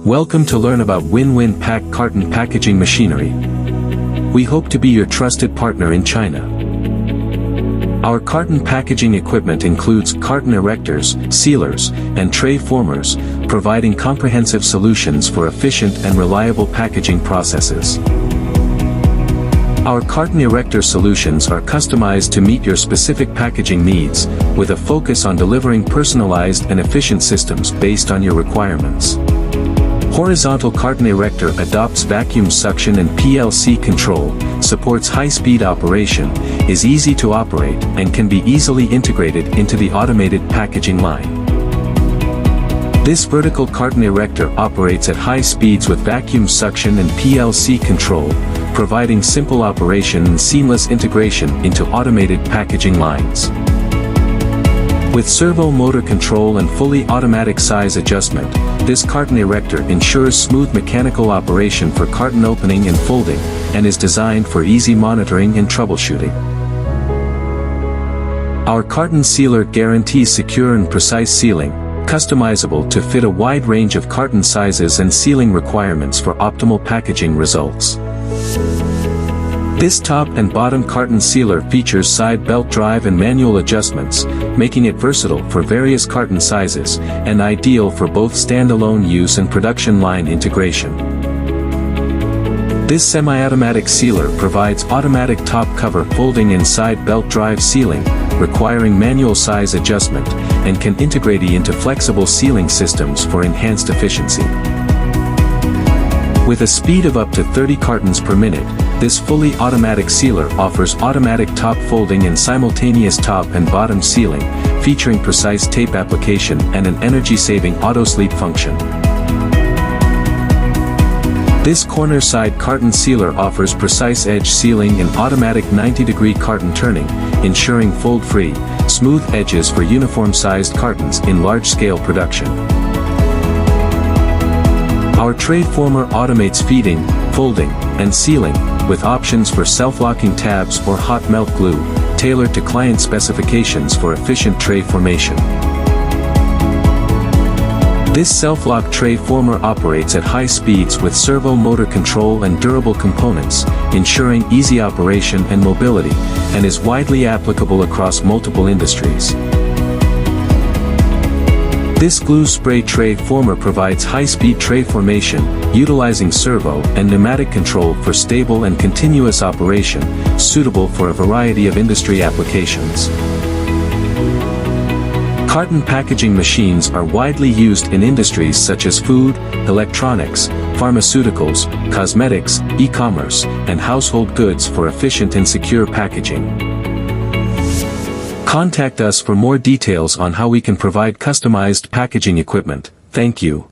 Welcome to learn about Win-Win Pack Carton Packaging Machinery. We hope to be your trusted partner in China. Our carton packaging equipment includes carton erectors, sealers, and tray formers, providing comprehensive solutions for efficient and reliable packaging processes. Our carton erector solutions are customized to meet your specific packaging needs, with a focus on delivering personalized and efficient systems based on your requirements. Horizontal carton erector adopts vacuum suction and PLC control, supports high-speed operation, is easy to operate, and can be easily integrated into the automated packaging line. This vertical carton erector operates at high speeds with vacuum suction and PLC control, providing simple operation and seamless integration into automated packaging lines. With servo motor control and fully automatic size adjustment, this carton erector ensures smooth mechanical operation for carton opening and folding, and is designed for easy monitoring and troubleshooting. Our carton sealer guarantees secure and precise sealing, customizable to fit a wide range of carton sizes and sealing requirements for optimal packaging results. This top and bottom carton sealer features side belt drive and manual adjustments, making it versatile for various carton sizes, and ideal for both standalone use and production line integration. This semi-automatic sealer provides automatic top cover folding and side belt drive sealing, requiring manual size adjustment, and can integrate into flexible sealing systems for enhanced efficiency. With a speed of up to 30 cartons per minute, this fully automatic sealer offers automatic top folding and simultaneous top and bottom sealing, featuring precise tape application and an energy-saving auto-sleep function. This corner side carton sealer offers precise edge sealing and automatic 90-degree carton turning, ensuring fold-free, smooth edges for uniform-sized cartons in large-scale production. Our tray former automates feeding, folding, and sealing, with options for self-locking tabs or hot melt glue, tailored to client specifications for efficient tray formation. This self-lock tray former operates at high speeds with servo motor control and durable components, ensuring easy operation and mobility, and is widely applicable across multiple industries. This glue spray tray former provides high-speed tray formation, utilizing servo and pneumatic control for stable and continuous operation, suitable for a variety of industry applications. Carton packaging machines are widely used in industries such as food, electronics, pharmaceuticals, cosmetics, e-commerce, and household goods for efficient and secure packaging. Contact us for more details on how we can provide customized packaging equipment. Thank you.